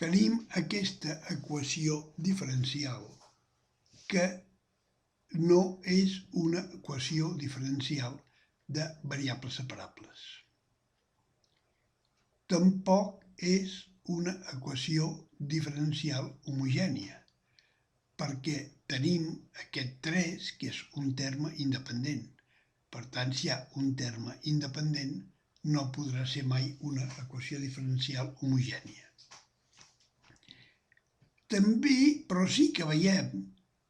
tenim aquesta equació diferencial que no és una equació diferencial de variables separables. Tampoc és una equació diferencial homogènia, perquè tenim aquest 3, que és un terme independent. Per tant, si hi ha un terme independent, no podrà ser mai una equació diferencial homogènia. També, però sí que veiem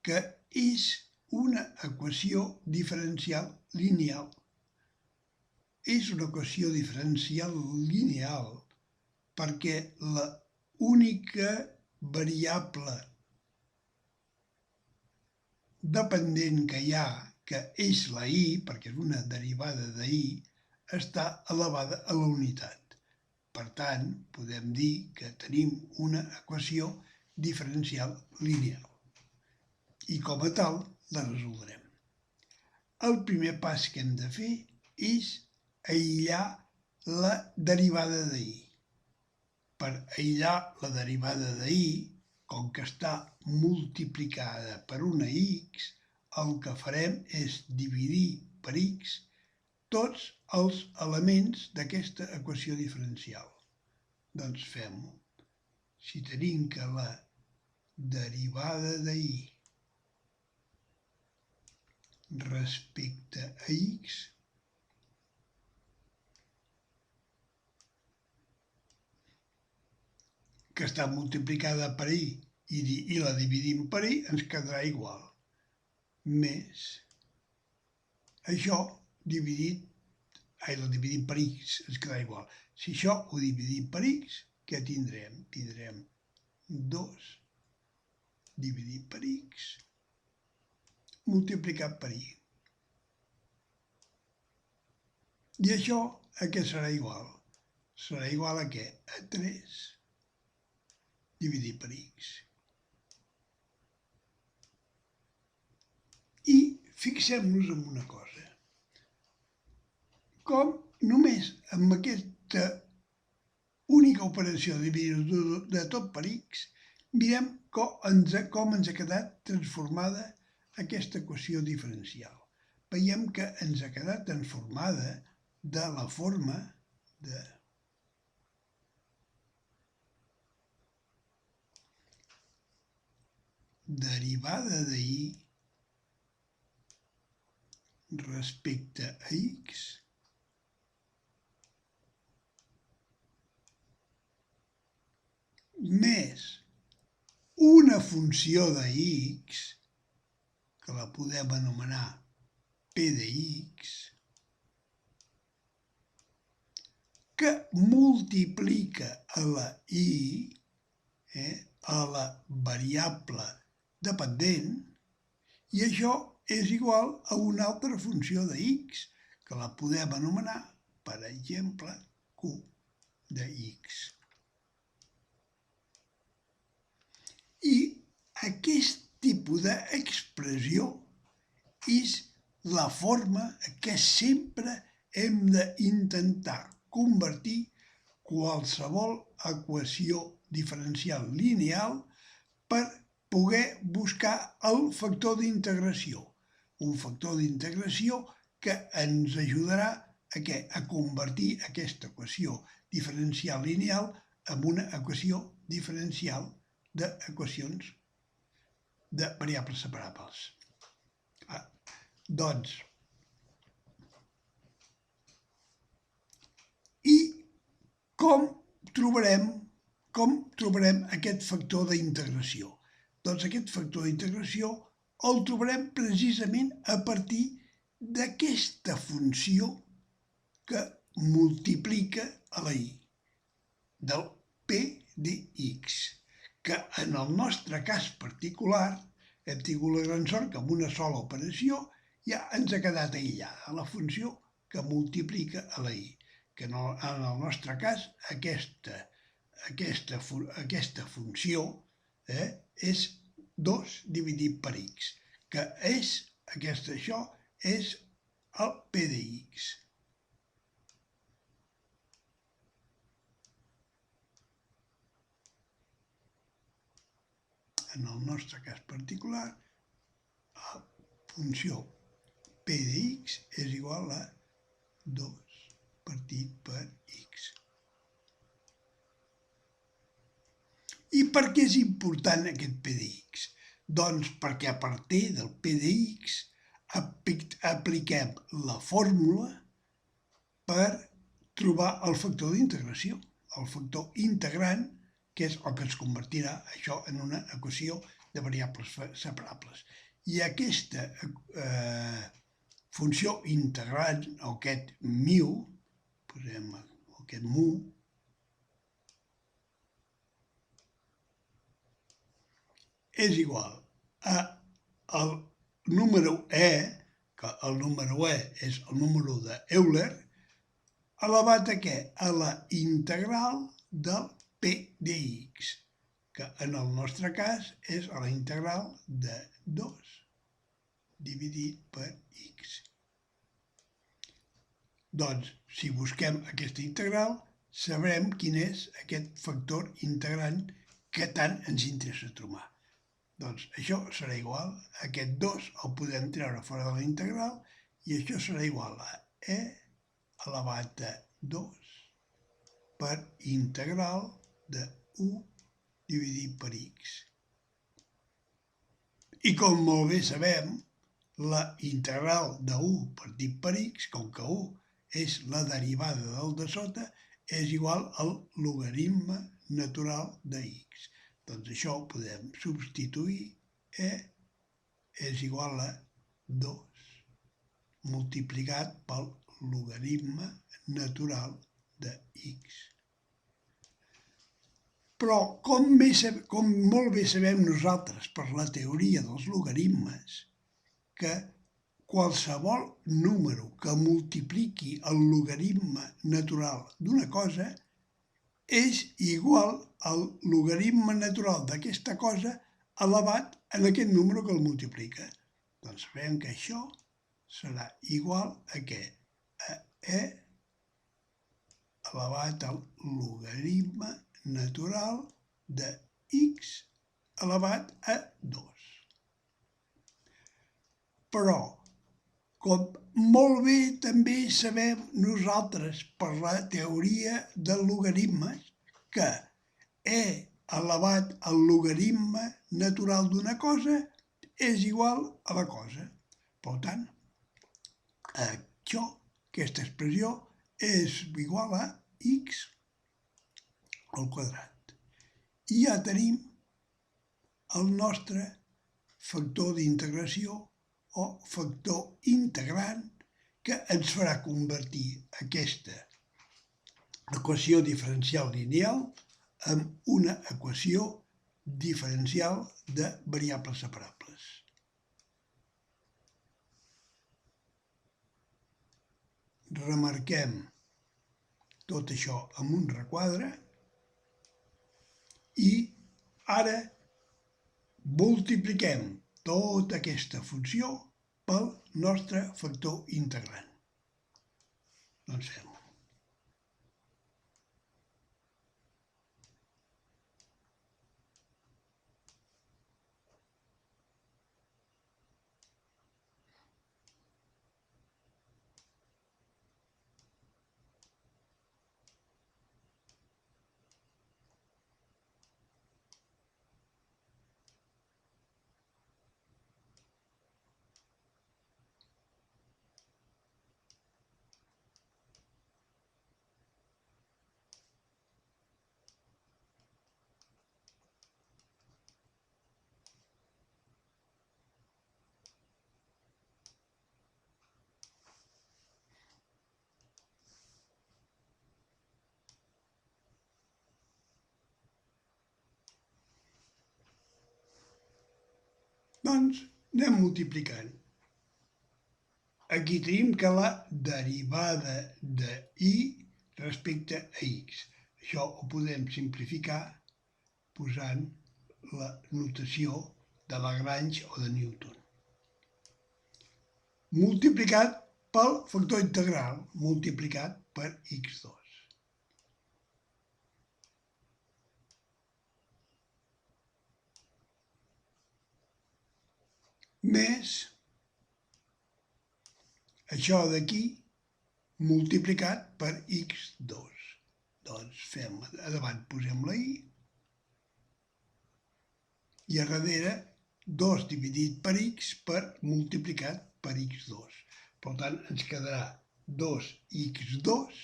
que és una equació diferencial lineal. És una equació diferencial lineal perquè l'única variable dependent que hi ha, que és la i, perquè és una derivada de i, està elevada a la unitat. Per tant, podem dir que tenim una equació diferencial lineal. I com a tal, la resoldrem. El primer pas que hem de fer és aïllar la derivada de i. Per aïllar la derivada de i, com que està multiplicada per una x, el que farem és dividir per x tots els elements d'aquesta equació diferencial. Doncs fem-ho. Si tenim que la derivada de i respecte a x que està multiplicada per i la dividim per i, ens quedarà igual. Més això la dividim per x, ens quedarà igual. Si això ho dividim per x, què tindrem? Tindrem 2 dividit per x multiplicat per i. I això a què serà igual? Serà igual a què? A 3 dividit per x. I fixem-nos en una cosa. Com només amb aquesta única operació de dividir de tot per x, mirem com ens ha quedat transformada aquesta equació diferencial. Veiem que ens ha quedat transformada de la forma de derivada de i respecte a x més una funció de x, que la podem anomenar p de x, que multiplica a la i, a la variable dependent, i això és igual a una altra funció de x, que la podem anomenar, per exemple, q de x. I aquest tipus d'expressió és la forma que sempre hem d'intentar convertir qualsevol equació diferencial lineal per poder buscar el factor d'integració. Un factor d'integració que ens ajudarà a convertir aquesta equació diferencial lineal en una equació diferencial d'equacions de variables separables. Doncs, i com trobarem aquest factor d'integració? Doncs aquest factor d'integració el trobarem precisament a partir d'aquesta funció que multiplica a la i, del p de x, que en el nostre cas particular hem tingut la gran sort que amb una sola operació ja ens ha quedat aïllada la funció que multiplica a la i, que en el nostre cas aquesta funció és 2 dividit per x, que això és el p de x. en el nostre cas particular, la funció p de x és igual a 2 partit per x. I per què és important aquest p de x? Doncs perquè a partir del p de x apliquem la fórmula per trobar el factor d'integració, el factor integrant, que és el que ens convertirà això en una equació de variables separables. I aquesta funció integrant, o aquest mu, posem aquest mu, és igual al número e, que el número e és el número d'Euler, elevat a què? A la integral del p de x, que en el nostre cas és la integral de 2 dividit per x. Doncs, si busquem aquesta integral, sabrem quin és aquest factor integrant que tant ens interessa trobar. Doncs això serà igual, aquest 2 el podem treure fora de la integral i això serà igual a e elevat a 2 per integral de 1 dividit per x. I com molt bé sabem, la integral de 1 partit per x, com que 1 és la derivada del de sota, és igual al logaritme natural de x. Doncs això ho podem substituir, e és igual a 2 multiplicat pel logaritme natural de x. Però, com molt bé sabem nosaltres per la teoria dels logaritmes, que qualsevol número que multipliqui el logaritme natural d'una cosa és igual al logaritme natural d'aquesta cosa elevat en aquest número que el multiplica. Doncs sabem que això serà igual a què? A e elevat al logaritme natural de x elevat a 2. Però, com molt bé també sabem nosaltres per la teoria dels logaritmes, que e elevat al logaritme natural d'una cosa és igual a la cosa. Per tant, aquesta expressió és igual a x al quadrat. I ja tenim el nostre factor d'integració o factor integrant que ens farà convertir aquesta equació diferencial lineal en una equació diferencial de variables separables. Remarquem tot això amb un requadre i ara multipliquem tota aquesta funció pel nostre factor integrant. Doncs fem-ho. Doncs anem multiplicant. Aquí tenim que la derivada de y respecte a x. Això ho podem simplificar posant la notació de Lagrange o de Newton. Multiplicat pel factor integral, multiplicat per x2. més això d'aquí multiplicat per x2. Doncs fem, a davant posem la i a darrere 2 dividit per x per multiplicat per x2. Per tant, ens quedarà 2x2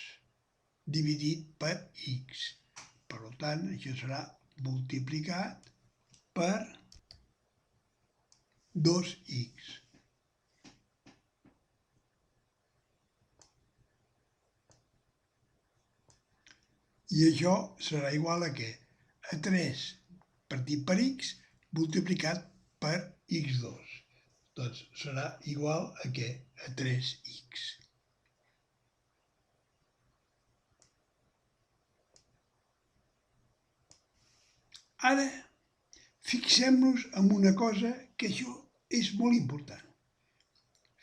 dividit per x. Per tant, això serà multiplicat per 2x. I això serà igual a què? A 3 partit per x multiplicat per x2. Doncs serà igual a què? A 3x. Ara, fixem-nos en una cosa que això és molt important.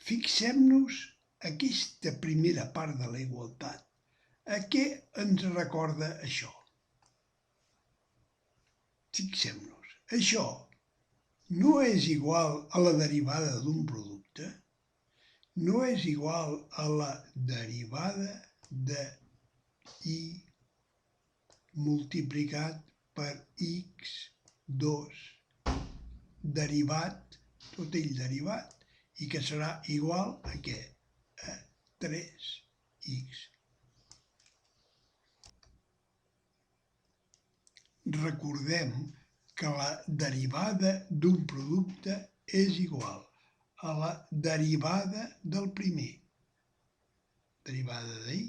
Fixem-nos aquesta primera part de la igualtat. A què ens recorda això? Fixem-nos. Això no és igual a la derivada d'un producte, no és igual a la derivada de i multiplicat per x2 derivat, tot ell derivat, i que serà igual a què? A 3x. Recordem que la derivada d'un producte és igual a la derivada del primer, derivada d'y,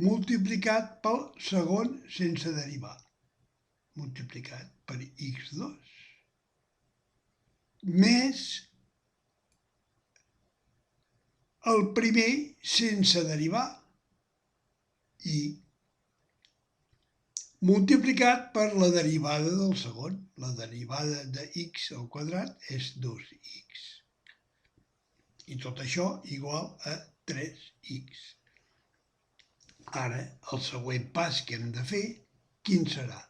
multiplicat pel segon sense derivar, multiplicat per x2, més el primer sense derivar, i multiplicat per la derivada del segon. La derivada de x al quadrat és 2x. I tot això igual a 3x. Ara, el següent pas que hem de fer, quin serà?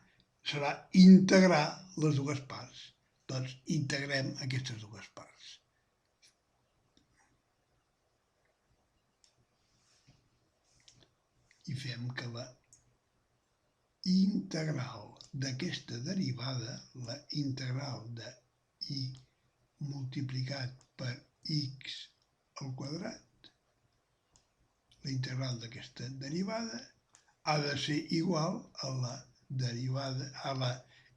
Serà integrar les dues parts. Doncs integrem aquestes dues parts. I fem que la integral d'aquesta derivada, la integral de i multiplicat per x al quadrat, la integral d'aquesta derivada ha de ser igual a la derivada, a la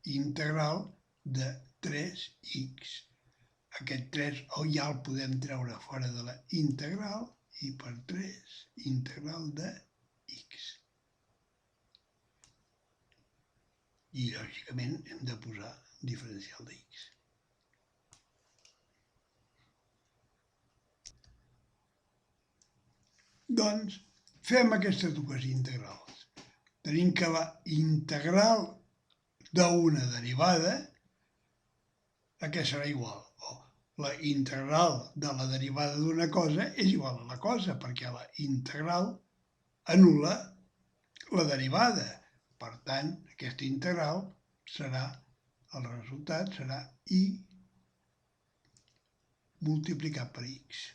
integral de 3x. Aquest 3 ja el podem treure fora de la integral i per 3 integral de x. I, lògicament, hem de posar diferencial de x. Doncs, fem aquestes dues integrals. Tenim que la integral d'una derivada, a què serà igual? La integral de la derivada d'una cosa és igual a la cosa, perquè la integral anul·la la derivada. Per tant, aquesta integral serà, el resultat serà i multiplicat per x.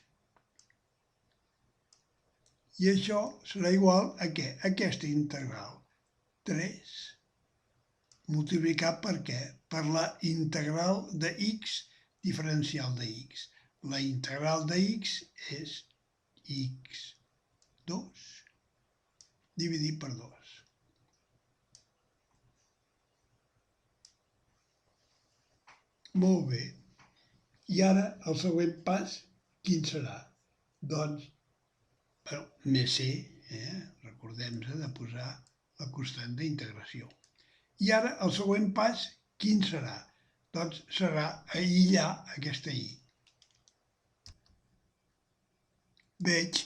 I això serà igual a què? Aquesta integral. 3 multiplicat per què? Per la integral de x diferencial de x. La integral de x és x2 dividit per 2. Molt bé. I ara el següent pas, quin serà? Doncs, més c, recordem-nos de posar la constant d'integració. I ara el següent pas, quin serà? Doncs serà aïllar aquesta i. Veig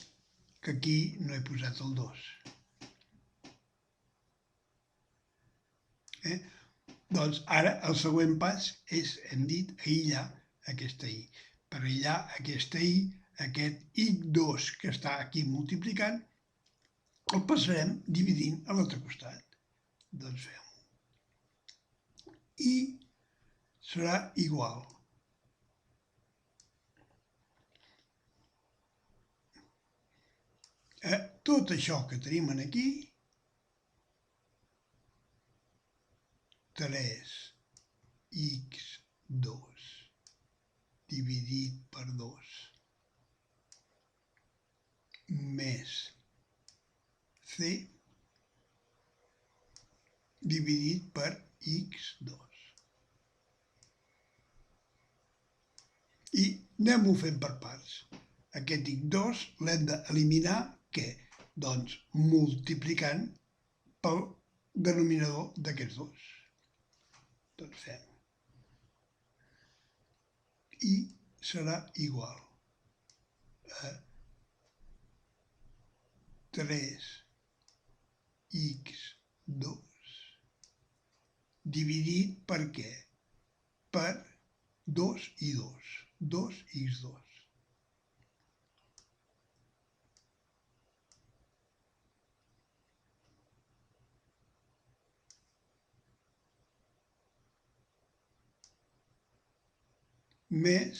que aquí no he posat el 2. Doncs ara el següent pas és, hem dit, aïllar aquesta i. Per aïllar aquesta i, aquest x2 que està aquí multiplicant, el passarem dividint a l'altre costat. Doncs fem-ho. I serà igual Tot això que tenim aquí, 3x2 dividit per 2 més c dividit per x2. I anem-ho fent per parts. Aquest x2 l'hem d'eliminar, què? Doncs multiplicant pel denominador d'aquests dos. Doncs fem. I serà igual a 3x2 dividit per què? Per 2 i 2. 2x2. Més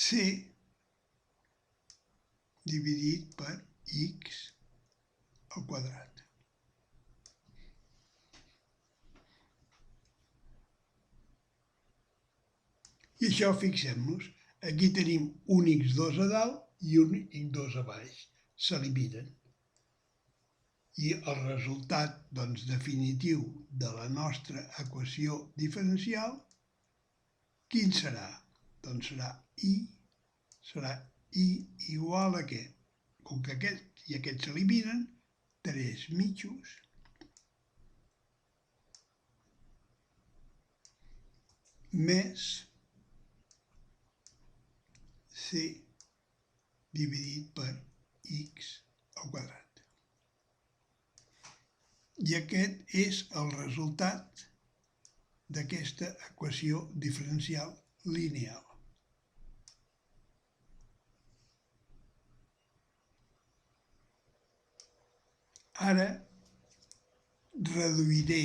c dividit per x al quadrat. I això, fixem-nos, aquí tenim un x2 a dalt i un x2 a baix. S'eliminen. I el resultat definitiu de la nostra equació diferencial, quin serà? Doncs serà i igual a què? Com que aquest i aquest s'eliminen, 3 mitjos més c dividit per x al quadrat. I aquest és el resultat d'aquesta equació diferencial lineal. Ara reduiré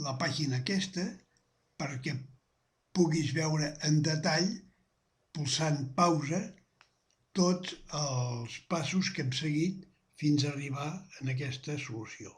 la pàgina aquesta perquè puguis veure en detall, pulsant pausa, tots els passos que hem seguit fins a arribar a aquesta solució.